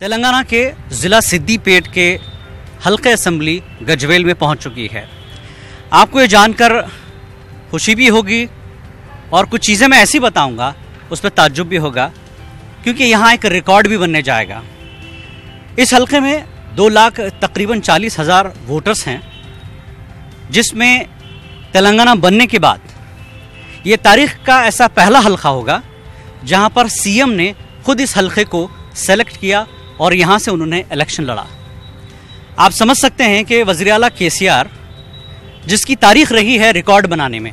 तेलंगाना के ज़िला सिद्दीपेट के हल्के असेंबली गजवेल में पहुंच चुकी है। आपको ये जानकर खुशी भी होगी और कुछ चीज़ें मैं ऐसी बताऊंगा उस पर ताज्जुब भी होगा, क्योंकि यहाँ एक रिकॉर्ड भी बनने जाएगा। इस हल्के में 2 लाख तकरीबन 40,000 वोटर्स हैं, जिसमें तेलंगाना बनने के बाद ये तारीख का ऐसा पहला हल्का होगा जहाँ पर सीएम ने खुद इस हल्के को सेलेक्ट किया और यहाँ से उन्होंने इलेक्शन लड़ा। आप समझ सकते हैं कि वज़ीर आला केसीआर, जिसकी तारीख रही है रिकॉर्ड बनाने में,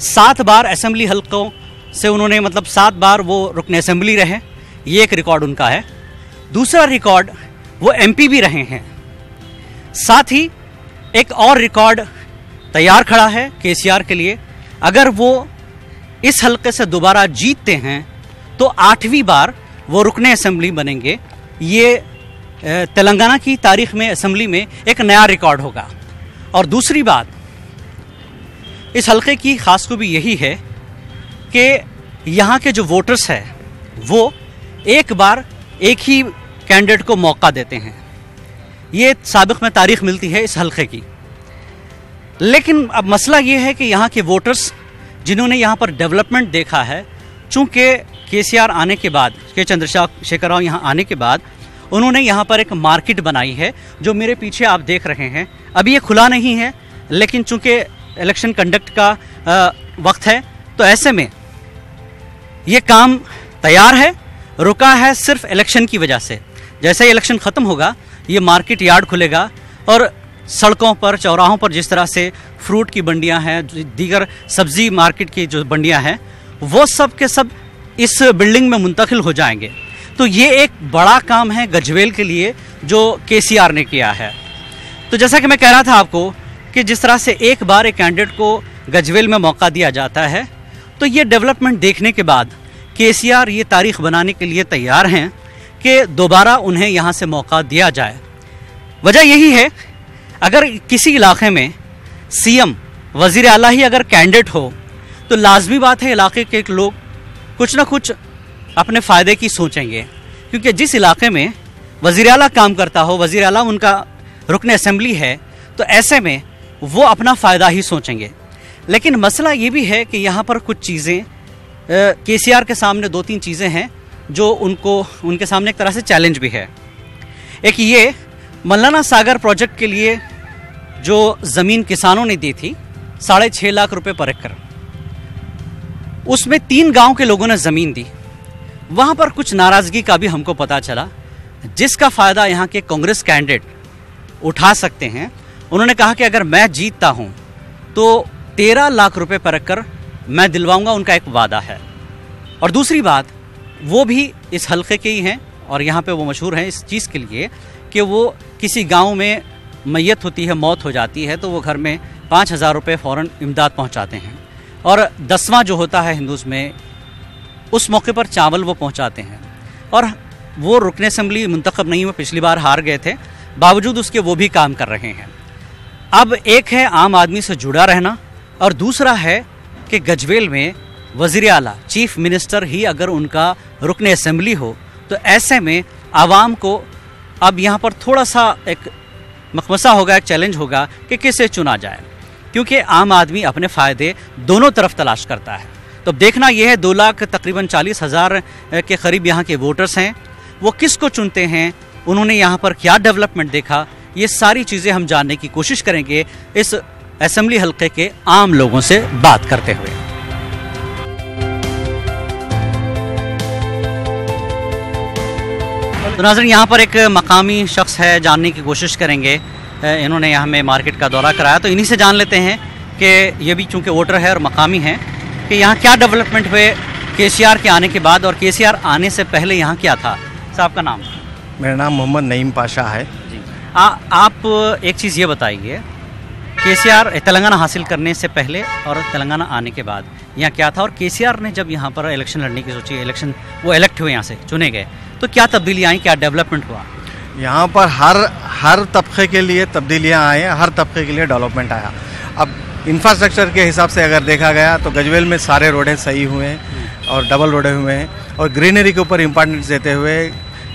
7 बार असेंबली हल्कों से उन्होंने 7 बार वो रुकन असेंबली रहे, ये एक रिकॉर्ड उनका है। दूसरा रिकॉर्ड वो एमपी भी रहे हैं। साथ ही एक और रिकॉर्ड तैयार खड़ा है केसीआर के लिए। अगर वो इस हल्के से दोबारा जीतते हैं तो 8वीं बार वो रुकने असेंबली बनेंगे। ये तेलंगाना की तारीख में असेंबली में एक नया रिकॉर्ड होगा। और दूसरी बात, इस हल्के की खास खूबी यही है कि यहाँ के जो वोटर्स हैं वो एक बार एक ही कैंडिडेट को मौका देते हैं। ये साबिक़ में तारीख मिलती है इस हल्के की। लेकिन अब मसला ये है कि यहाँ के वोटर्स जिन्होंने यहाँ पर डेवलपमेंट देखा है, चूँकि केसीआर आने के बाद, के चंद्रशेखर राव यहाँ आने के बाद उन्होंने यहाँ पर एक मार्केट बनाई है जो मेरे पीछे आप देख रहे हैं। अभी ये खुला नहीं है, लेकिन चूँकि इलेक्शन कंडक्ट का वक्त है तो ऐसे में ये काम तैयार है, रुका है सिर्फ इलेक्शन की वजह से। जैसे ही इलेक्शन ख़त्म होगा ये मार्केट यार्ड खुलेगा और सड़कों पर, चौराहों पर जिस तरह से फ्रूट की मंडियां हैं, दीगर सब्जी मार्केट की जो मंडियां हैं, वो सब के सब इस बिल्डिंग में मुंतकिल हो जाएंगे। तो ये एक बड़ा काम है गजवेल के लिए जो केसीआर ने किया है। तो जैसा कि मैं कह रहा था आपको कि जिस तरह से एक बार एक कैंडिडेट को गजवेल में मौका दिया जाता है, तो ये डेवलपमेंट देखने के बाद केसीआर ये तारीख बनाने के लिए तैयार हैं कि दोबारा उन्हें यहाँ से मौका दिया जाए। वजह यही है, अगर किसी इलाके में सीएम, वज़ीर आला ही अगर कैंडिडेट हो तो लाजमी बात है इलाके के लोग कुछ ना कुछ अपने फ़ायदे की सोचेंगे, क्योंकि जिस इलाके में वज़ीर आला काम करता हो, वज़ीर आला उनका रुकन असेंबली है, तो ऐसे में वो अपना फ़ायदा ही सोचेंगे। लेकिन मसला ये भी है कि यहाँ पर कुछ चीज़ें केसीआर के सामने 2-3 चीज़ें हैं जो उनके सामने एक तरह से चैलेंज भी है। एक ये मल्लाना सागर प्रोजेक्ट के लिए जो ज़मीन किसानों ने दी थी 6.5 लाख रुपए पर एकड़, उसमें 3 गांव के लोगों ने ज़मीन दी। वहाँ पर कुछ नाराज़गी का भी हमको पता चला, जिसका फ़ायदा यहाँ के कांग्रेस कैंडिडेट उठा सकते हैं। उन्होंने कहा कि अगर मैं जीतता हूँ तो 13 लाख रुपए पर एकड़ मैं दिलवाऊँगा, उनका एक वादा है। और दूसरी बात, वो भी इस हल्के के ही हैं और यहाँ पे वो मशहूर हैं इस चीज़ के लिए कि वो किसी गांव में मैयत होती है, मौत हो जाती है, तो वो घर में 5,000 रुपये फ़ौरन इमदाद पहुँचाते हैं। और 10वां जो होता है हिंदूज़ में, उस मौके पर चावल वो पहुँचाते हैं। और वो रुकन असेंबली मुंतखब नहीं हुए, पिछली बार हार गए थे, बावजूद उसके वो भी काम कर रहे हैं। अब एक है आम आदमी से जुड़ा रहना और दूसरा है कि गजवेल में वज़ीर आला, चीफ मिनिस्टर ही अगर उनका रुकन असेंबली हो, तो ऐसे में आवाम को अब यहाँ पर थोड़ा सा एक मखमसा होगा, एक चैलेंज होगा कि किसे चुना जाए, क्योंकि आम आदमी अपने फ़ायदे दोनों तरफ तलाश करता है। तो देखना यह है 2 लाख तकरीबन 40,000 के करीब यहाँ के वोटर्स हैं, वो किसको चुनते हैं, उन्होंने यहाँ पर क्या डेवलपमेंट देखा, ये सारी चीज़ें हम जानने की कोशिश करेंगे इस असेंबली हल्के के आम लोगों से बात करते हुए। तो नाज़रीन, यहाँ पर एक मकामी शख्स है, जानने की कोशिश करेंगे। इन्होंने यहाँ में मार्केट का दौरा कराया, तो इन्हीं से जान लेते हैं कि ये भी चूँकि वोटर है और मकामी हैं, कि यहाँ क्या डेवलपमेंट हुए केसीआर के आने के बाद और केसीआर आने से पहले यहाँ क्या था। साहब का नाम? मेरा नाम मोहम्मद नईम पाशा है जी। आप एक चीज़ ये बताइए, केसीआर तेलंगाना हासिल करने से पहले और तेलंगाना आने के बाद यहाँ क्या था, और केसीआर ने जब यहाँ पर इलेक्शन लड़ने की सोची, इलेक्शन वो इलेक्ट हुए, यहाँ से चुने गए, तो क्या तब्दीली आई, क्या डेवलपमेंट हुआ? यहाँ पर हर तबके के लिए तब्दीलियाँ आई हैं, हर तबके के लिए डेवलपमेंट आया। अब इंफ्रास्ट्रक्चर के हिसाब से अगर देखा गया तो गजवेल में सारे रोडें सही हुए हैं और डबल रोडें हुए हैं, और ग्रीनरी के ऊपर इम्पोर्टेंस देते हुए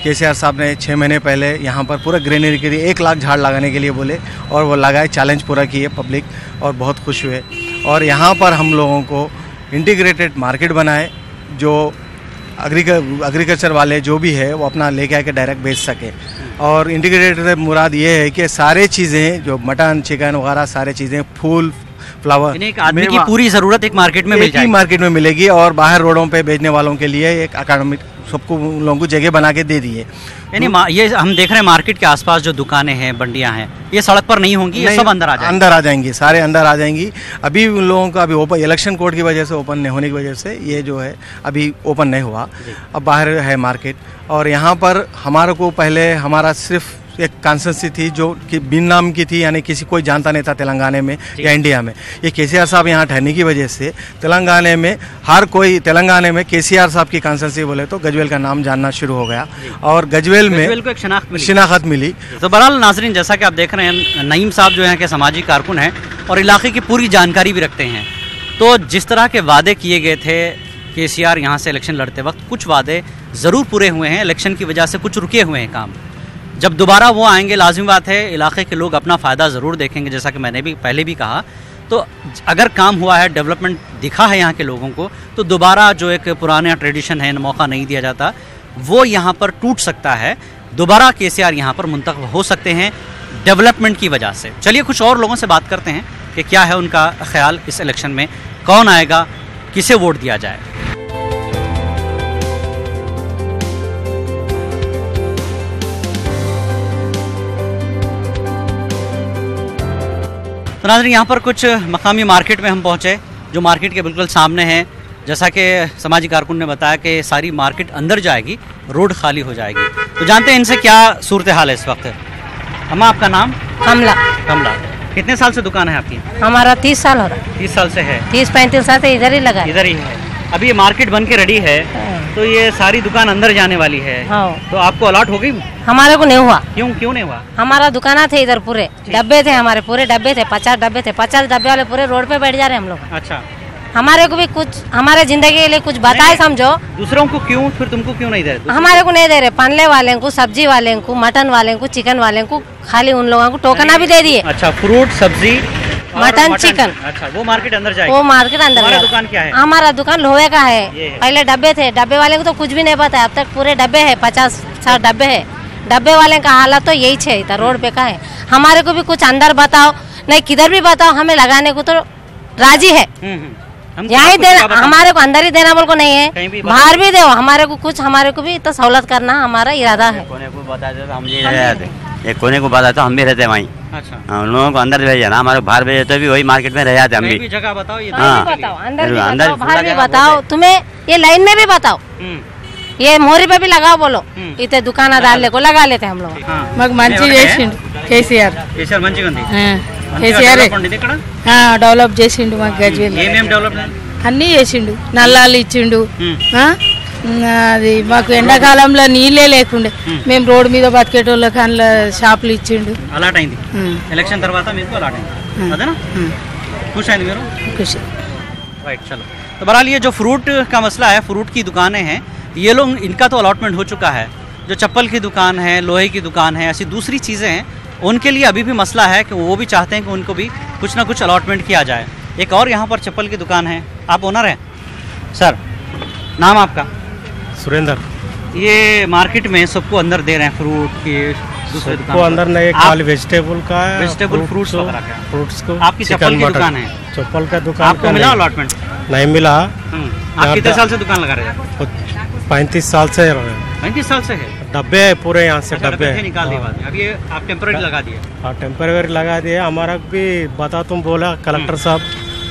केसीआर साहब ने 6 महीने पहले यहाँ पर पूरा ग्रीनरी के लिए 1 लाख झाड़ लगाने के लिए बोले और वो लगाए, चैलेंज पूरा किए पब्लिक और बहुत खुश हुए। और यहाँ पर हम लोगों को इंटीग्रेटेड मार्केट बनाए, जो एग्रीकल्चर वाले जो भी है वो अपना लेके आके डायरेक्ट बेच सके। और इंटीग्रेटेड से मुराद ये है कि सारे चीज़ें जो मटन चिकन वगैरह सारे चीज़ें फूल फ्लावर एक आदमी की पूरी ज़रूरत एक मार्केट में मिल जाएगी, मार्केट में मिलेगी। और बाहर रोडों पे बेचने वालों के लिए एक अकादमी सबको उन लोगों को जगह बना के दे दी है। यानी ये हम देख रहे हैं मार्केट के आसपास जो दुकानें हैं, मंडियां हैं, ये सड़क पर नहीं होंगी, ये सब अंदर आ जाएंगी, सारे अंदर आ जाएंगी। अभी उन लोगों का अभी ओपन इलेक्शन कोड की वजह से ओपन नहीं होने की वजह से ये जो है अभी ओपन नहीं हुआ, अब बाहर है मार्केट। और यहाँ पर हमारे को पहले हमारा सिर्फ एक कॉन्स्टिट्यूंसी थी जो कि बिन नाम की थी, यानी किसी कोई जानता नहीं था तेलंगाना में या इंडिया में। ये केसीआर साहब यहाँ ठहरने की वजह से तेलंगाना में हर कोई तेलंगाना में केसीआर साहब की कॉन्स्टिट्यूंसी बोले तो गजवेल का नाम जानना शुरू हो गया और गजवेल को एक शनाख्त मिली। तो बहरहाल नाजरीन, जैसा कि आप देख रहे हैं, नईम साहब जो यहाँ के सामाजिक कारकुन हैं और इलाके की पूरी जानकारी भी रखते हैं। तो जिस तरह के वादे किए गए थे केसीआर यहाँ से इलेक्शन लड़ते वक्त, कुछ वादे ज़रूर पूरे हुए हैं, इलेक्शन की वजह से कुछ रुके हुए हैं काम। जब दोबारा वो आएंगे, लाजिमी बात है इलाके के लोग अपना फ़ायदा ज़रूर देखेंगे, जैसा कि मैंने भी पहले भी कहा। तो अगर काम हुआ है, डेवलपमेंट दिखा है यहाँ के लोगों को, तो दोबारा जो एक पुराना ट्रेडिशन है, मौका नहीं दिया जाता, वो यहाँ पर टूट सकता है। दोबारा केसीआर यहाँ पर मुंतखब हो सकते हैं डेवलपमेंट की वजह से। चलिए कुछ और लोगों से बात करते हैं कि क्या है उनका ख्याल इस इलेक्शन में, कौन आएगा, किसे वोट दिया जाए। तो नाज़रीन, यहाँ पर कुछ मकामी मार्केट में हम पहुँचे, जो मार्केट के बिल्कुल सामने है। जैसा कि सामाजिक कारकुन ने बताया कि सारी मार्केट अंदर जाएगी, रोड खाली हो जाएगी। तो जानते हैं इनसे क्या सूरत हाल है इस वक्त। अम्मा, आपका नाम? कमला। कमला, कितने साल से दुकान है आपकी? हमारा 30 साल हो रहा है। 30 साल से है? 30-35 साल से इधर ही लगा, इधर ही है। अभी ये मार्केट बन के रेडी है, तो ये सारी दुकान अंदर जाने वाली है। हाँ। तो आपको अलॉट हो गई? हमारे को नहीं हुआ। क्यों नहीं हुआ? हमारा दुकान थे इधर, पूरे डब्बे थे, हमारे पूरे डब्बे थे, 50 डब्बे थे। 50 डब्बे वाले पूरे रोड पे बैठ जा रहे हैं हम लोग। अच्छा, हमारे को भी कुछ हमारे जिंदगी के लिए कुछ बताए, समझो। दूसरों को क्यों, फिर तुमको क्यों नहीं दे रहे? हमारे को नहीं दे रहे, पानले वाले को, सब्जी वाले को, मटन वाले को, चिकन वाले को, खाली उन लोगों को टोकना भी दे दिए। अच्छा, फ्रूट, सब्जी, मटन चिकन। अच्छा, वो मार्केट अंदर जाएगी? वो मार्केट अंदर। हमारा दुकान क्या है? हमारा दुकान लोहे का है। पहले डब्बे थे, डब्बे वाले को तो कुछ भी नहीं पता है, अब तक पूरे डब्बे है, 50-60 डब्बे है। डब्बे वाले का हालत तो यही है, इधर रोड पे का है। हमारे को भी कुछ अंदर बताओ, नहीं किधर भी बताओ, हमें लगाने को तो राजी है। यहाँ देना, हमारे को अंदर ही देना बोल को नहीं है, बाहर भी दो हमारे को कुछ, हमारे को भी तो सहूलत करना हमारा इरादा है। कोने को बता दे तो हम नहीं रहते, एक कोने को बता तो हम भी रहते वहीं। अच्छा, उन लोगों को अंदर भेजा ना, हमारे बाहर भेजे तो भी वही मार्केट में रह जाते हम भी। जगह बताओ, ये बताओ, अंदर भी बताओ, बाहर भी बताओ, तुम्हें ये लाइन में भी बताओ, ये मोरी पे भी लगाओ, बोलो इतने दुकानदार को लगा लेते हम लोग। మంచి చేసిండు కేసీఆర్ మంచిగా ఉంది. కేసీఆర్ డెవలప్ చేసిండు మాకు గజ్వేల్. ఏమేం డెవలప్? అన్ని చేసిండు, నల్లాలు ఇచ్చిండు. అది మాకు ఎండాకాలంలో నీళ్ళే లేకుండే, మేము రోడ్ మీద బతికేటోళ్ళకి అందులో షాపులు ఇచ్చిండు. అలాట్ అయింది ఎలక్షన్ తర్వాత, మీకు అలాట్ అయింది అదేనా? खुश है मेरे? खुश। राइट, चलो। तो बहरहाल ये जो फ्रूट का मसला है, फ्रूट की दुकानें हैं, ये लोग, इनका तो अलॉटमेंट हो चुका है। जो चप्पल की दुकान है, लोहे की दुकान है, ऐसी दूसरी चीज़ें हैं, उनके लिए अभी भी मसला है कि वो भी चाहते हैं कि उनको भी कुछ ना कुछ अलॉटमेंट किया जाए। एक और यहाँ पर चप्पल की दुकान है, आप ओनर हैं? सर, नाम आपका? सुरेंद्र। ये मार्केट में सबको अंदर दे रहे हैं फ्रूट की, दूसरे दुकान को अंदर नहीं, खाली वेजिटेबल का है, वेजिटेबल फ्रूट्स वगैरह का। फ्रूट्स को। आपकी चप्पल की दुकान है? चप्पल का दुकान आपको मिला अलॉटमेंट? नहीं मिला। आप कितने साल से दुकान लगा रहे हैं? 35 साल से। 35 साल से है? डब्बे है पूरे, यहाँ से डब्बे निकाल दिए बाद में। अब ये आप टेम्परेरी लगा दिए? हाँ, टेम्परेरी लगा दिए। हमारा भी बता, तुम बोला कलेक्टर साहब।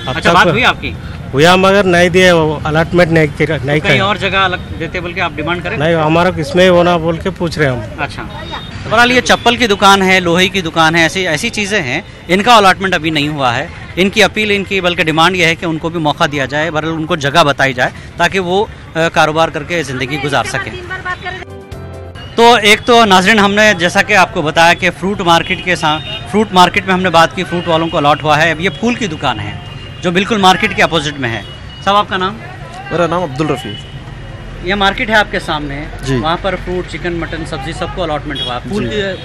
अच्छा, बात हुई आपकी? हुआ, मगर नहीं दिए, अलॉटमेंट नहीं कहीं और जगह अलग देते बोल के आप डिमांड करें? नहीं, हमारा इसमें होना बोल के पूछ रहे हम। अच्छा, तो बहरहाल ये चप्पल की दुकान है, लोहे की दुकान है, ऐसी चीज़ें हैं, इनका अलॉटमेंट अभी नहीं हुआ है। इनकी अपील, इनकी बल्कि डिमांड यह है कि उनको भी मौका दिया जाए, बहरहाल उनको जगह बताई जाए ताकि वो कारोबार करके ज़िंदगी गुजार सकें। तो एक तो नाज़रीन, हमने जैसा कि आपको बताया कि फ्रूट मार्केट में हमने बात की, फ्रूट वालों को अलॉट हुआ है। अब ये फूल की दुकान है जो बिल्कुल मार्केट के अपोजिट में है। साहब, आपका नाम? मेरा नाम अब्दुल रफ़ी। ये मार्केट है आपके सामने, जी। वहाँ पर फ्रूट, चिकन, मटन, सब्जी सबको अलॉटमेंट हुआ,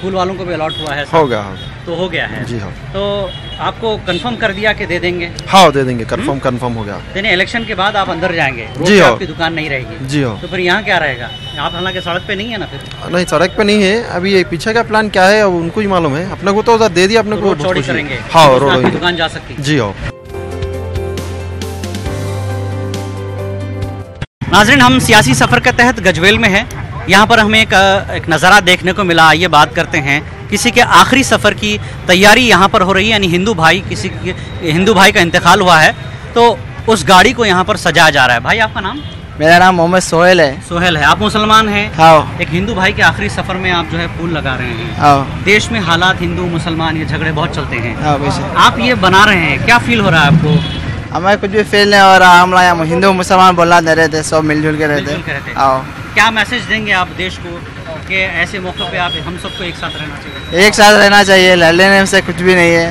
फूल वालों को भी अलॉट हुआ है? हो गया। तो हो गया है जी हाँ। तो आपको कंफर्म कर दिया कि दे देंगे? हाँ दे देंगे, कंफर्म हो गया। यानी इलेक्शन के बाद आप अंदर जाएंगे, रोड जी पे हाँ। आपकी दुकान नहीं रहेगी? जी हाँ। तो फिर यहाँ क्या रहेगा? आप हालांकि सड़क पे नहीं है ना? फिर नहीं सड़क पे नहीं है, अभी ये पीछे का प्लान क्या है अब उनको ही मालूम है, अपने को तो उधर दे दिया, अपने को रोड चौड़ी करेंगे? हाँ उसमें आपकी रोड दुकान जा सकती है? जी हाँ। नाज़रीन, हम सियासी सफ़र के तहत गजवेल में हैं। यहाँ पर हमें एक नज़ारा देखने को मिला। आइए बात करते हैं किसी के आखिरी सफ़र की तैयारी यहाँ पर हो रही है, यानी हिंदू भाई का इंतकाल हुआ है तो उस गाड़ी को यहाँ पर सजाया जा रहा है। भाई आपका नाम? मेरा नाम मोहम्मद सोहेल है। सोहेल है। आप मुसलमान हैं? हाँ। एक हिंदू भाई के आखिरी सफ़र में आप जो है फूल लगा रहे हैं। हाँ। देश में हालात हिंदू मुसलमान ये झगड़े बहुत चलते हैं। हाँ वैसे आप ये बना रहे हैं, क्या फील हो रहा है आपको? हमें कुछ भी फील नहीं हो रहा, हम लोग हिंदू मुसलमान बोलना नहीं रहते, सब मिलजुल के रहते। हाँ। क्या मैसेज देंगे आप देश को कि ऐसे मौके पे आप हम सबको एक साथ रहना चाहिए? एक साथ रहना चाहिए, लड़ने से कुछ भी नहीं है।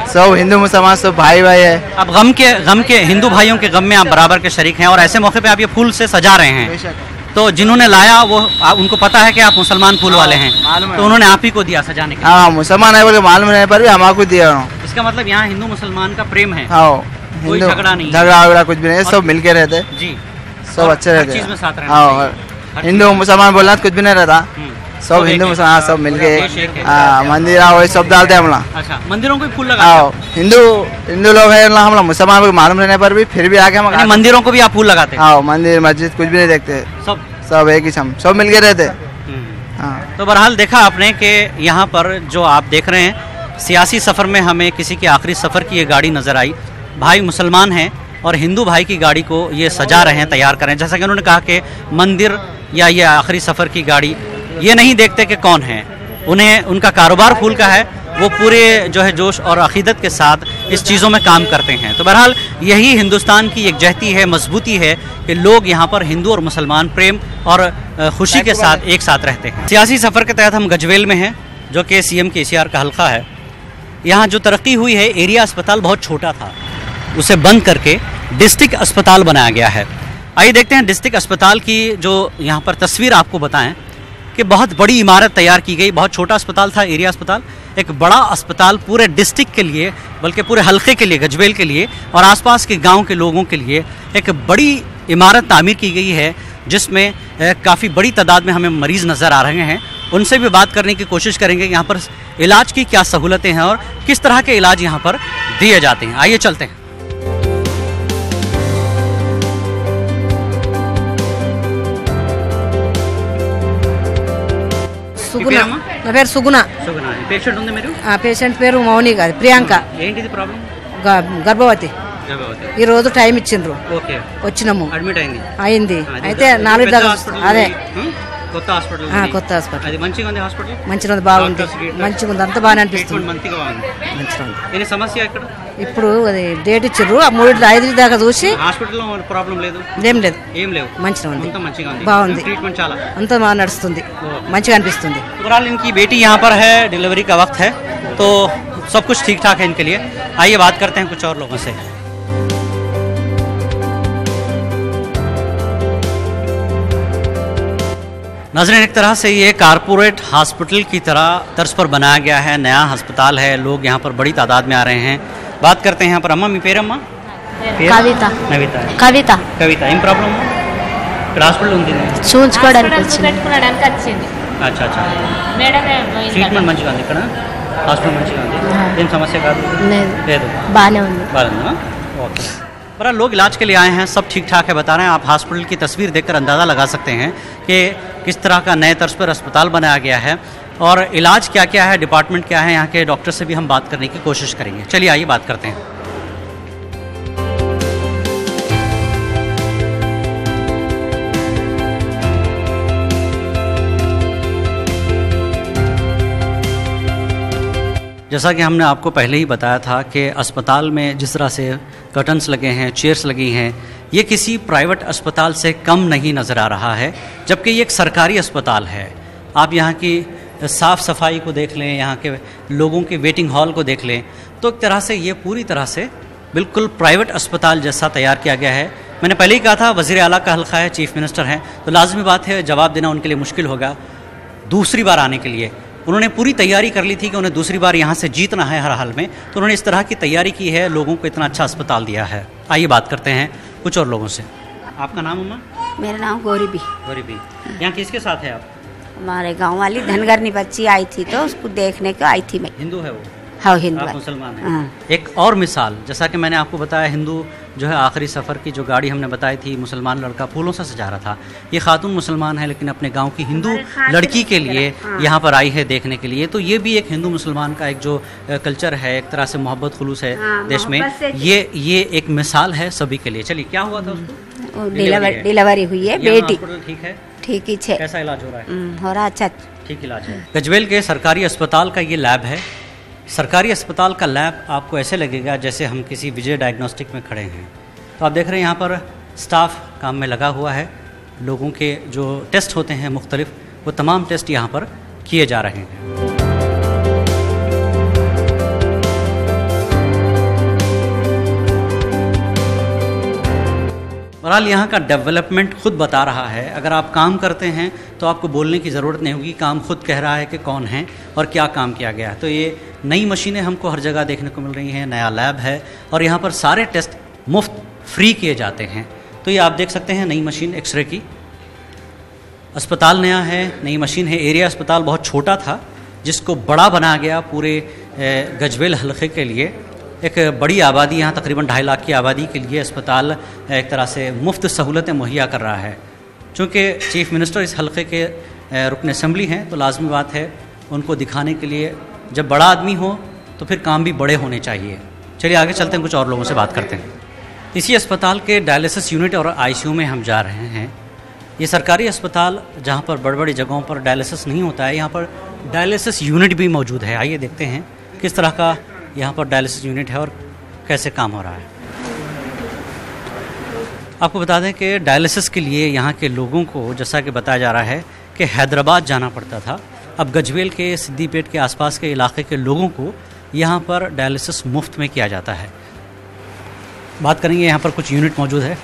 सब हिंदू मुसलमान सब भाई है। अब गम के हिंदू भाइयों के गम में आप बराबर के शरीक हैं और ऐसे मौके पे आप ये फूल से सजा रहे हैं, तो जिन्होंने लाया वो उनको पता है कि आप मुसलमान फूल वाले हैं, तो उन्होंने आप ही को दिया सजाने के लिए? हाँ मुसलमान है बोले मालूम रहने पर भी हमको दिया। इसका मतलब यहाँ हिंदू मुसलमान का प्रेम है? हाँ। कोई झगड़ा नहीं, झगड़ा कुछ भी नहीं, सब मिलके रहते जी, सब अच्छे रहते। चीज में साथ रहना। हाँ हिंदू मुसलमान बोलना कुछ भी नहीं रहता, सब हिंदू मुसलमान सब मिलके। हाँ मंदिर वही सब डालते हम लोग। अच्छा, मंदिरों को फूल लगा? हाँ हिंदू लोग है हम लोग, मुसलमान को मालूम रहने पर भी फिर भी आके हम मंदिरों को भी आप फूल लगाते हैं? हाँ मंदिर मस्जिद कुछ भी नहीं देखते, सब एक ही सब मिलके रहते। हाँ। तो बहरहाल देखा आपने कि यहाँ पर जो आप देख रहे हैं सियासी सफ़र में हमें किसी के आखिरी सफ़र की ये गाड़ी नज़र आई। भाई मुसलमान हैं और हिंदू भाई की गाड़ी को ये सजा रहे हैं, तैयार कर रहे हैं। जैसा कि उन्होंने कहा कि मंदिर या ये आखिरी सफ़र की गाड़ी ये नहीं देखते कि कौन है, उन्हें उनका कारोबार फूल का है, वो पूरे जो है जोश और अकीदत के साथ इस चीज़ों में काम करते हैं। तो बहरहाल यही हिंदुस्तान की यकजहती है, मजबूती है कि लोग यहाँ पर हिंदू और मुसलमान प्रेम और खुशी के साथ एक साथ रहते हैं। सियासी सफ़र के तहत हम गजवेल में हैं, जो कि CM KCR का हल्का है। यहाँ जो तरक्की हुई है, एरिया अस्पताल बहुत छोटा था, उसे बंद करके डिस्ट्रिक्ट अस्पताल बनाया गया है। आइए देखते हैं डिस्ट्रिक्ट अस्पताल की जो यहाँ पर तस्वीर आपको बताएं कि बहुत बड़ी इमारत तैयार की गई। बहुत छोटा अस्पताल था, एरिया अस्पताल, एक बड़ा अस्पताल पूरे डिस्ट्रिक्ट के लिए, बल्कि पूरे हल्के के लिए, गजवेल के लिए और आसपास के गांव के लोगों के लिए एक बड़ी इमारत तामीर की गई है, जिसमें काफ़ी बड़ी तादाद में हमें मरीज़ नज़र आ रहे हैं। उनसे भी बात करने की कोशिश करेंगे यहाँ पर इलाज की क्या सहूलतें हैं और किस तरह के इलाज यहाँ पर दिए जाते हैं। आइए चलते हैं। సుగుణ, నా పేరు సుగుణ. పేషెంట్ ఉంది మీరు? పేషెంట్ పేరు మౌని గారు, ప్రియాంక. ఏంటిది ప్రాబ్లం? గర్భవతి. ఈ రోజు టైం ఇచ్చిండ్రు, వచ్చినాము, అడ్మిట్ అయింది. అయితే 4 దాకా అదే కొత్త హాస్పిటల్. కొత్త హాస్పిటల్. అది మంచిగా ఉంది హాస్పిటల్? మంచిగా ఉంది, బాగుంది, మంచిగా ఉంది, అంత బాగానే అనిపిస్తుంది. మంచిగా ఉంది, మంచిగా ఉంది. ఏది సమస్య ఇక్కడ? ఇప్పుడు అది డేట్ ఇచ్చిండ్రు, ఆ 3-5 దాకా చూసి. హాస్పిటల్లో ప్రాబ్లం లేదు? ఏం లేదు, ఏం లేవు, మంచిగా ఉంది, మంచిగా ఉంది, బాగుంది, ట్రీట్మెంట్ చాలా అంత బాగా నడుస్తుంది, మంచిగా అనిపిస్తుంది. बहरहाल इनकी बेटी यहाँ पर है, डिलीवरी का वक्त है, तो सब कुछ ठीक ठाक है इनके लिए। आइए बात करते हैं कुछ और लोगों से। नाज़रीन, एक तरह से ये कारपोरेट हॉस्पिटल की तरह तर्ज पर बनाया गया है, नया अस्पताल है, लोग यहाँ पर बड़ी तादाद में आ रहे हैं। बात करते हैं यहाँ पर। अम्मा, मी पेरम्मा? కవిత. నవిత. కవిత. కవిత, ఏం ప్రాబ్లం? ఇక్కడ హాస్పిటల్ ఉంది, చూపించుకోవడానికి వచ్చింది. అచ్చా అచ్చా. ట్రీట్మెంట్ మంచిగా ఉంది ఇక్కడ, హాస్పిటల్ మంచిగా ఉంది, ఏం సమస్య కాదు? లేదు, బాగానే ఉంది. బాగుందా? ఓకే. बहरहाल लोग इलाज के लिए आए हैं, सब ठीक ठाक है बता रहे हैं। आप हॉस्पिटल की तस्वीर देखकर अंदाज़ा लगा सकते हैं कि किस तरह का नए तर्ज पर अस्पताल बनाया गया है और इलाज क्या क्या है, डिपार्टमेंट क्या है। यहाँ के डॉक्टर से भी हम बात करने की कोशिश करेंगे। चलिए आइए बात करते हैं। जैसा कि हमने आपको पहले ही बताया था कि अस्पताल में जिस तरह से कर्टन्स लगे हैं, चेयर्स लगी हैं, ये किसी प्राइवेट अस्पताल से कम नहीं नज़र आ रहा है, जबकि ये एक सरकारी अस्पताल है। आप यहाँ की साफ़ सफाई को देख लें, यहाँ के लोगों के वेटिंग हॉल को देख लें, तो एक तरह से ये पूरी तरह से बिल्कुल प्राइवेट अस्पताल जैसा तैयार किया गया है। मैंने पहले ही कहा था वज़ीर आला का हल्का है, चीफ मिनिस्टर हैं, तो लाजमी बात है जवाब देना उनके लिए मुश्किल होगा। दूसरी बार आने के लिए उन्होंने पूरी तैयारी कर ली थी कि उन्हें दूसरी बार यहाँ से जीतना है हर हाल में, तो उन्होंने इस तरह की तैयारी की है, लोगों को इतना अच्छा अस्पताल दिया है। आइए बात करते हैं कुछ और लोगों से। आपका नाम अम्मा? मेरा नाम गौरी बी। गौरी बी, यहाँ किसके साथ है आप? हमारे गांव वाली धनगरनी बच्ची आई थी तो उसको देखने को आई थी मैं। हिंदू है वो? हाँ हिंदू। आप मुसलमान हैं? एक और मिसाल, जैसा कि मैंने आपको बताया, हिंदू जो है आखिरी सफ़र की जो गाड़ी हमने बताई थी, मुसलमान लड़का फूलों से सजा रहा था। ये खातून मुसलमान है लेकिन अपने गांव की हिंदू लड़की के लिए यहाँ पर आई है देखने के लिए। तो ये भी एक हिंदू मुसलमान का एक जो कल्चर है, एक तरह से मोहब्बत खुलूस है देश में, ये एक मिसाल है सभी के लिए। चलिए, क्या हुआ था उसको? डिलीवरी हुई है बेटी। ठीक है? ठीक ही है। कैसा इलाज हो रहा है? हो रहा अच्छा, ठीक इलाज है। गजवेल के सरकारी अस्पताल का ये लैब है। सरकारी अस्पताल का लैब आपको ऐसे लगेगा जैसे हम किसी विजय डायग्नोस्टिक में खड़े हैं। तो आप देख रहे हैं यहाँ पर स्टाफ काम में लगा हुआ है, लोगों के जो टेस्ट होते हैं मुख्तलिफ, वो तमाम टेस्ट यहाँ पर किए जा रहे हैं। बहरहाल यहाँ का डेवलपमेंट खुद बता रहा है। अगर आप काम करते हैं तो आपको बोलने की ज़रूरत नहीं होगी, काम खुद कह रहा है कि कौन है और क्या काम किया गया है। तो ये नई मशीनें हमको हर जगह देखने को मिल रही हैं, नया लैब है और यहाँ पर सारे टेस्ट मुफ्त फ्री किए जाते हैं। तो ये आप देख सकते हैं नई मशीन एक्सरे की। अस्पताल नया है, नई मशीन है। एरिया अस्पताल बहुत छोटा था जिसको बड़ा बना गया पूरे गजवेल हलके के लिए। एक बड़ी आबादी, यहाँ तकरीबन 2.5 लाख की आबादी के लिए अस्पताल एक तरह से मुफ्त सहूलतें मुहैया कर रहा है। चूँकि चीफ मिनिस्टर इस हलके के रुकन असम्बली हैं तो लाजमी बात है उनको दिखाने के लिए, जब बड़ा आदमी हो तो फिर काम भी बड़े होने चाहिए। चलिए आगे चलते हैं, कुछ और लोगों से बात करते हैं। इसी अस्पताल के डायलिसिस यूनिट और आईसीयू में हम जा रहे हैं। ये सरकारी अस्पताल जहाँ पर बड़ी बड़ी जगहों पर डायलिसिस नहीं होता है, यहाँ पर डायलिसिस यूनिट भी मौजूद है। आइए देखते हैं किस तरह का यहाँ पर डायलिसिस यूनिट है और कैसे काम हो रहा है। आपको बता दें कि डायलिसिस के लिए यहाँ के लोगों को, जैसा कि बताया जा रहा है कि हैदराबाद जाना पड़ता था, अब गजवेल के सिद्दीपेट के आसपास के इलाके के लोगों को यहाँ पर डायलिसिस मुफ्त में किया जाता है। बात करेंगे, यहाँ पर कुछ यूनिट मौजूद है।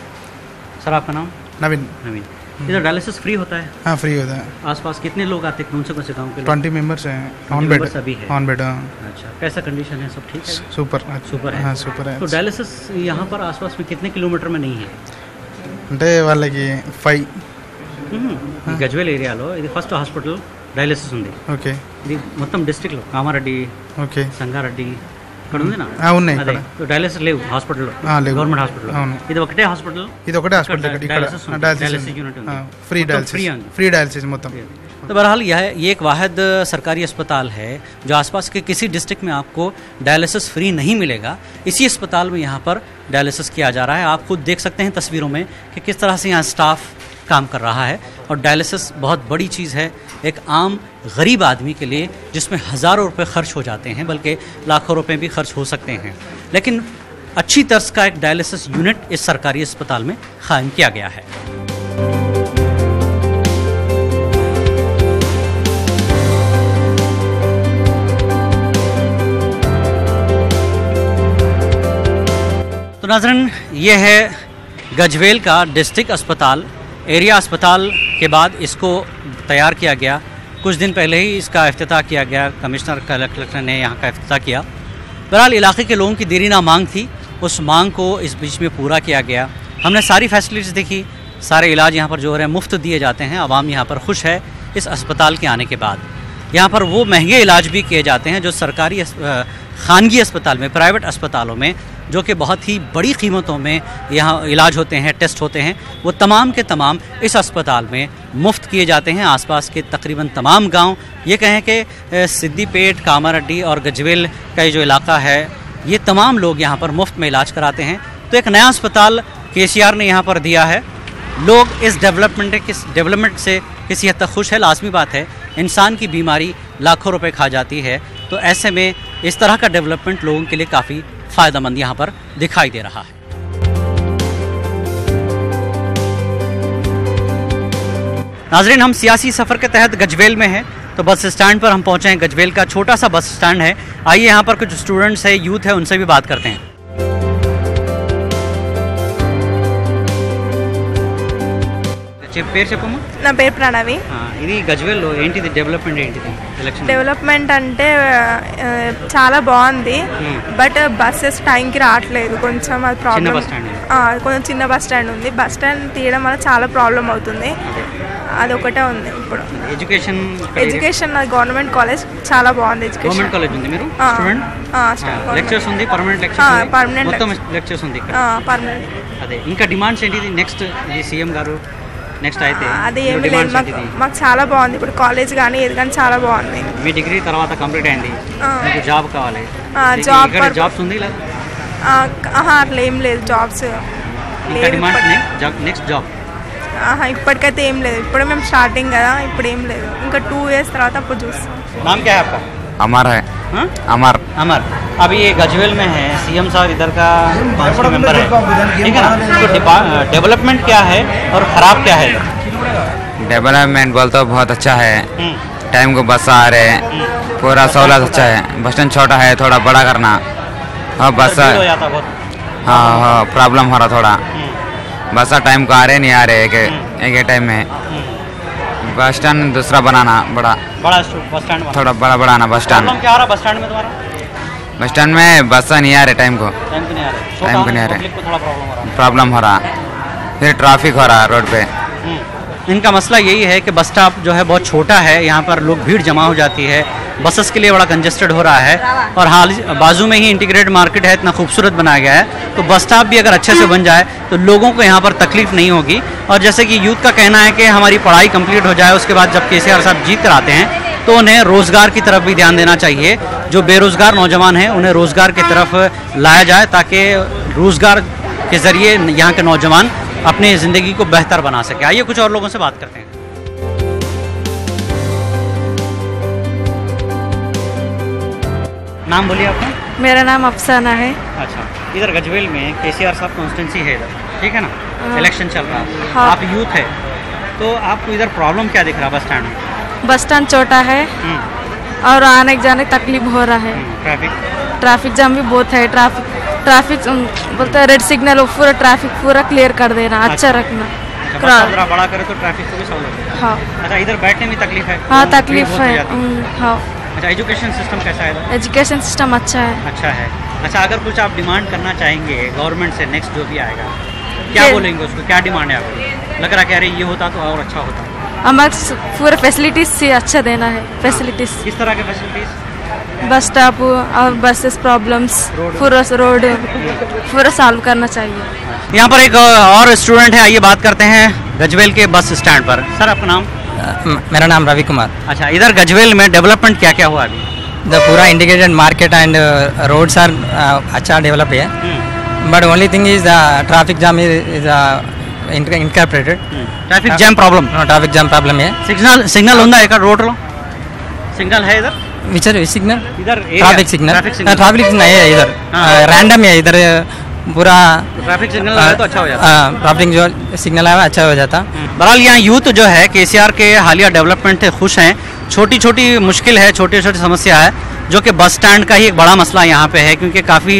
सर आपका नाम? नवीन। नवीन, इधर डायलिसिस फ्री होता है? हाँ फ्री होता है। आसपास कितने लोग आते हैं, कौन से गाँव के? 20 मेंबर्स हैं ऑन बेड। अभी है ऑन बेड। अच्छा, कैसा कंडीशन है? सब ठीक है? सुपर सुपर है। हाँ सुपर है। तो डायलिसिस यहाँ पर आसपास में कितने किलोमीटर में नहीं है? అంటే వాళ్ళకి 5 గజ్వేల్ ఏరియాలో ఇది ఫస్ట్ హాస్పిటల్ డయాలిసిస్ ఉంది. ఓకే. ఇది మొత్తం డిస్ట్రిక్ట్లో కామారెడ్డి, ఓకే, సంగారెడ్డి ఇక్కడ ఉంది నా? ఉన్నాయి ఇక్కడ. డయాలిసిస్ లేవు హాస్పిటల్లో, గవర్నమెంట్ హాస్పిటల్. ఇది ఒకటే హాస్పిటల్, ఇది ఒకటే హాస్పిటల్ ఇక్కడ डायलिसिस यूनिट ఉంది. फ्री डायलिसिस మొత్తం. तो बहरहाल यह एक वाहिद सरकारी अस्पताल है जो आसपास के किसी डिस्ट्रिक्ट में आपको डायलिसिस फ्री नहीं मिलेगा। इसी अस्पताल में यहाँ पर डायलिसिस किया जा रहा है। आप खुद देख सकते हैं तस्वीरों में कि किस तरह से यहाँ स्टाफ काम कर रहा है। और डायलिसिस बहुत बड़ी चीज़ है एक आम गरीब आदमी के लिए, जिसमें हज़ारों रुपए खर्च हो जाते हैं, बल्कि लाखों रुपए भी खर्च हो सकते हैं। लेकिन अच्छी तर्ज का एक डायलिसिस यूनिट इस सरकारी अस्पताल में कायम किया गया है। तो नाज़रीन, ये है गजवेल का डिस्ट्रिक्ट अस्पताल। एरिया अस्पताल के बाद इसको तैयार किया गया। कुछ दिन पहले ही इसका इफ्तिताह किया गया, कमिश्नर कलेक्टर ने यहाँ का इफ्तिताह किया। बहरहाल इलाके के लोगों की देरीना मांग थी, उस मांग को इस बीच में पूरा किया गया। हमने सारी फैसिलिटीज़ देखी, सारे इलाज यहाँ पर जो है मुफ्त दिए जाते हैं। आवाम यहाँ पर खुश है इस अस्पताल के आने के बाद। यहाँ पर वो महंगे इलाज भी किए जाते हैं जो सरकारी खानगी अस्पताल में, प्राइवेट अस्पतालों में, जो कि बहुत ही बड़ी कीमतों में यहाँ इलाज होते हैं, टेस्ट होते हैं, वो तमाम के तमाम इस अस्पताल में मुफ्त किए जाते हैं। आसपास के तकरीबन तमाम गांव, ये कहें कि सिद्दीपेट, कामारेड्डी और गजवेल का जो इलाका है, ये तमाम लोग यहाँ पर मुफ्त में इलाज कराते हैं। तो एक नया अस्पताल केसीआर ने यहाँ पर दिया है। लोग इस डेवलपमेंट से किसी हद तक खुश है। लाजमी बात है, इंसान की बीमारी लाखों रुपए खा जाती है, तो ऐसे में इस तरह का डेवलपमेंट लोगों के लिए काफ़ी फ़ायदेमंद यहाँ पर दिखाई दे रहा है। नाज़रीन, हम सियासी सफ़र के तहत गजवेल में हैं, तो बस स्टैंड पर हम पहुँचे हैं। गजवेल का छोटा सा बस स्टैंड है। आइए यहाँ पर कुछ स्टूडेंट्स है, यूथ है, उनसे भी बात करते हैं। పేరు చెప్పమ్మా. నా పేరు ప్రణవి. ఇది గజ్వేల్లో ఏంటిది డెవలప్మెంట్ ఏంటిది ఎలక్షన్? డెవలప్మెంట్ అంటే చాలా బాగుంది, బట్ బస్సెస్ టైంకి రావట్లేదు. కొంచెం అది ప్రాబ్లం. కొంచెం చిన్న బస్ స్టాండ్ ఉంది. బస్ స్టాండ్ తీయడం వల్ల చాలా ప్రాబ్లం అవుతుంది. అదొకటే ఉంది. ఇప్పుడు ఎడ్యుకేషన్ గవర్నమెంట్ కాలేజ్ చాలా బాగుంది. గవర్నమెంట్ కాలేజ్ ఉంది. మీరు లెక్చర్స్ ఉంది, పర్మనెంట్ లెక్చర్స్ ఉంది పర్మనెంట్. అదే ఇంకా డిమాండ్స్ ఏంటిది నెక్స్ట్ సీఎం గారు నెక్స్ట్ అయితే? అది ఏమి లేదు, మాకు చాలా బాగుంది. ఇప్పుడు కాలేజ్ కానీ ఏది కానీ చాలా బాగుంది. మీ డిగ్రీ తర్వాత కంప్లీట్ అయింది, మీకు జాబ్ కావాలి. జాబ్స్ ఉంది అట్లా ఏం లేదు. జాబ్స్ నెక్స్ట్ జాబ్ ఇప్పటికైతే ఏం లేదు. ఇప్పుడు మేము స్టార్టింగ్ కదా, ఇప్పుడు ఏం లేదు. ఇంకా 2 years తర్వాత అప్పుడు చూస్తాం. नाम क्या है आपका? अमर है. अमर अमर अभी ये गजवेल में है, सीएम साहब इधर का काउंसिल मेंबर है, ठीक है ना? तो डेवलपमेंट क्या है और खराब क्या है? डेवलपमेंट बोल तो बहुत अच्छा है, टाइम को बस आ रहे, पूरा सहूलत अच्छा है. बस स्टैंड छोटा है, थोड़ा बड़ा करना. और बस हाँ प्रॉब्लम हो रहा थोड़ा. बस टाइम को आ रहे नहीं आ रहे एक टाइम में. बस स्टैंड दूसरा बनाना, बड़ा बस स्टैंड थोड़ा बड़ा बनाना. बस स्टैंड क्या आ रहा बस स्टैंड में तुम्हारा? बस स्टैंड में बस नहीं आ रहे, टाइम को नहीं आ रहे, प्रॉब्लम हो रहा. फिर ट्रैफिक हो रहा रोड पे. इनका मसला यही है कि बस स्टॉप जो है बहुत छोटा है, यहाँ पर लोग भीड़ जमा हो जाती है, बसेस के लिए बड़ा कंजेस्टेड हो रहा है. और हाल बाजू में ही इंटीग्रेटेड मार्केट है, इतना खूबसूरत बनाया गया है. तो बस स्टॉप भी अगर अच्छे से बन जाए तो लोगों को यहाँ पर तकलीफ नहीं होगी. और जैसे कि यूथ का कहना है कि हमारी पढ़ाई कंप्लीट हो जाए, उसके बाद जब केसीआर साहब जीत कर आते हैं तो उन्हें रोज़गार की तरफ भी ध्यान देना चाहिए. जो बेरोज़गार नौजवान हैं उन्हें रोज़गार की तरफ लाया जाए, ताकि रोज़गार के ज़रिए यहाँ के नौजवान अपनी ज़िंदगी को बेहतर बना सके. आइए कुछ और लोगों से बात करते हैं. नाम बोलिए आपका. मेरा नाम अफसाना है. अच्छा, इधर गजवेल में केसीआर साहब कॉन्स्टिट्यूंसी है इधर, ठीक है ना? इलेक्शन चल रहा है. हाँ. आप यूथ है तो आपको इधर प्रॉब्लम क्या दिख रहा है बस स्टैंड में? बस स्टैंड छोटा है और आने जाने तकलीफ हो रहा है. ट्रैफिक जाम भी बहुत है. ट्रैफिक बोलते हैं रेड सिग्नल, पूरा ट्रैफिक पूरा क्लियर कर देना, अच्छा रखना. बड़ा करे तो ट्रैफिक को भी सहूलत है. हाँ. अच्छा, इधर बैठने में तकलीफ है? हाँ तकलीफ है. हाँ. अच्छा, एजुकेशन सिस्टम कैसा है? एजुकेशन सिस्टम अच्छा है. अच्छा है. अच्छा, अगर कुछ आप डिमांड करना चाहेंगे गवर्नमेंट से, नेक्स्ट जो भी आएगा, क्या बोलेंगे उसको? क्या डिमांड है आपको? लग रहा कह रहे ये होता तो और अच्छा होता. हमारे पूरा फैसिलिटीज से अच्छा देना है. फैसिलिटीज किस तरह के फैसिलिटीज? बस स्टॉप और बसेस प्रॉब्लम्स, पूरा रोड पूरा सॉल्व करना चाहिए. यहाँ पर एक और स्टूडेंट है, आइए बात करते हैं गजवेल के बस स्टैंड पर. सर आपका नाम? मेरा नाम रवि कुमार. अच्छा, इधर गजवेल में डेवलपमेंट क्या क्या हुआ अभी? द पूरा integrated market and roads are अच्छा डेवलप है, but only thing is the traffic jam is incorporated. Traffic jam problem? Traffic jam problem है. सिग्नल ఉందా ఇక్కడ రోడ్ లో? सिग्नल है इधर? विचर सिग्नल इधर ट्रैफिक सिग्नल नहीं है इधर. रैंडम है इधर पूरा. ट्रैफिक सिग्नल है तो अच्छा हो जाता. ट्रैफिक जो सिग्नल है अच्छा हो जाता. बहरहाल यहाँ यूथ जो है केसीआर के हालिया डेवलपमेंट से खुश हैं. छोटी छोटी मुश्किल है, छोटी छोटी समस्या है, जो कि बस स्टैंड का ही एक बड़ा मसला यहाँ पे है, क्योंकि काफ़ी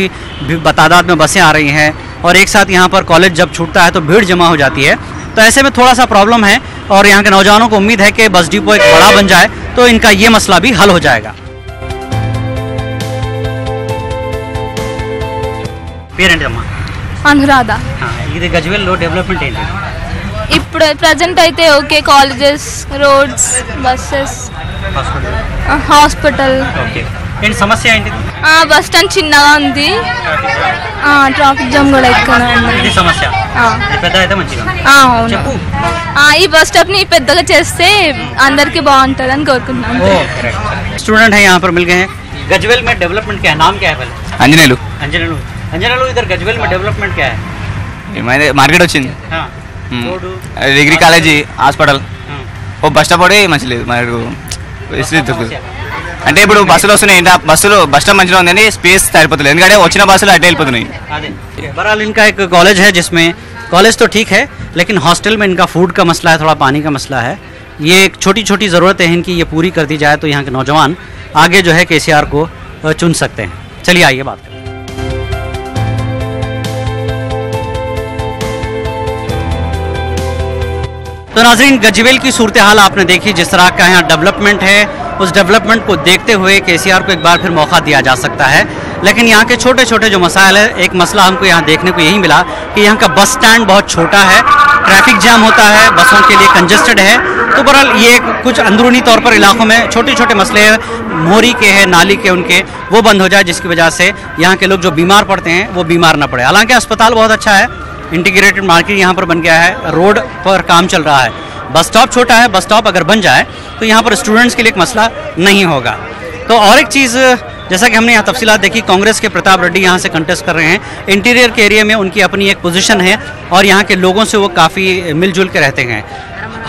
तादाद में बसें आ रही हैं और एक साथ यहाँ पर कॉलेज जब छूटता है तो भीड़ जमा हो जाती है. तो ऐसे में थोड़ा सा प्रॉब्लम है और यहाँ के नौजवानों को उम्मीद है कि बस डिपो एक बड़ा बन जाए तो इनका ये मसला भी हल हो जाएगा. పేరేంటి అమ్మా? అనురాధ. ఇది గజ్వేల్లో డెవలప్మెంట్ ఏంటి? ఇప్పుడు ప్రజెంట్ అయితే okay, colleges, roads, buses, hospital. Okay, ఏంటి సమస్య ఏంటి? బస్ స్టాండ్ చిన్నగా ఉంది, ట్రాఫిక్ జామ్ కూడా ఎక్కువ ఉంది. ఇది సమస్య. పెద్ద అయితే మంచిగా. అవును, ఈ బస్ స్టాప్ ని పెద్దగా చేస్తే అందరికి బాగుంటుంది అని కోరుకుంటున్నాను. स्टूडेंट है यहाँ पर मिल गए हैं. गजवेल में डेवलपमेंट क्या है? नाम क्या है पहले? अंजनेलू. अंजनेलू. अंजनेलू, इधर गजवेल में डेवलपमेंट क्या है? మార్కెట్ వచ్చింది, డిగ్రీ కాలేజీ, హాస్పిటల్, ఓ బస్ స్టాప్ కూడా మంచి లేదు మనకు. అంటే ఇప్పుడు బస్సులు వస్తున్నాయి, బస్సులు బస్ స్టాప్ మంచిగా ఉందని స్పేస్ సరిపోతుంది, ఎందుకంటే వచ్చిన బస్సులు అడ్డే వెళ్ళిపోతున్నాయి. बहरहाल इनका एक कॉलेज है जिसमें कॉलेज तो ठीक है, लेकिन हॉस्टल में इनका फूड का मसला है, थोड़ा पानी का मसला है. ये एक छोटी छोटी ज़रूरतें हैं इनकी, ये पूरी कर दी जाए तो यहाँ के नौजवान आगे जो है केसीआर को चुन सकते हैं. चलिए आइए बात करें. तो नाज़रीन, गजवेल की सूरत हाल आपने देखी, जिस तरह का यहाँ डेवलपमेंट है, उस डेवलपमेंट को देखते हुए केसीआर को एक बार फिर मौका दिया जा सकता है। लेकिन यहाँ के छोटे छोटे जो मसाइल है, एक मसला हमको यहाँ देखने को यही मिला कि यहाँ का बस स्टैंड बहुत छोटा है, ट्रैफिक जाम होता है, बसों के लिए कंजेस्टेड है। तो बहरहाल ये कुछ अंदरूनी तौर पर इलाकों में छोटे छोटे मसले हैं, मोरी के हैं, नाली के, उनके वो बंद हो जाए, जिसकी वजह से यहाँ के लोग जो बीमार पड़ते हैं वो बीमार ना पड़े। हालांकि अस्पताल बहुत अच्छा है, इंटीग्रेटेड मार्केट यहाँ पर बन गया है, रोड पर काम चल रहा है, बस स्टॉप छोटा है, बस स्टॉप अगर बन जाए तो यहाँ पर स्टूडेंट्स के लिए एक मसला नहीं होगा। तो और एक चीज़, जैसा कि हमने यहाँ तफसीलात देखी, कांग्रेस के प्रताप रेड्डी यहाँ से कंटेस्ट कर रहे हैं। इंटीरियर के एरिया में उनकी अपनी एक पोजीशन है और यहाँ के लोगों से वो काफ़ी मिलजुल के रहते हैं।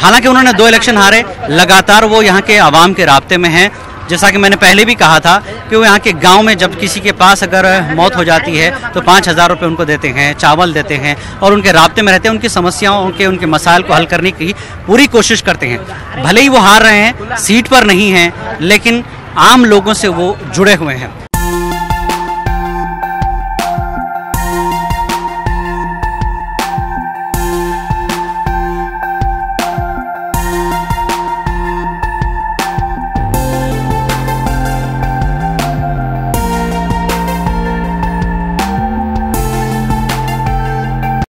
हालांकि उन्होंने 2 इलेक्शन हारे, लगातार वो यहाँ के आवाम के राब्ते में हैं। जैसा कि मैंने पहले भी कहा था कि वो यहाँ के गांव में जब किसी के पास अगर मौत हो जाती है तो 5,000 रुपये उनको देते हैं, चावल देते हैं और उनके राब्ते में रहते हैं, उनकी समस्याओं उनके मसाइल को हल करने की पूरी कोशिश करते हैं। भले ही वो हार रहे हैं, सीट पर नहीं हैं, लेकिन आम लोगों से वो जुड़े हुए हैं।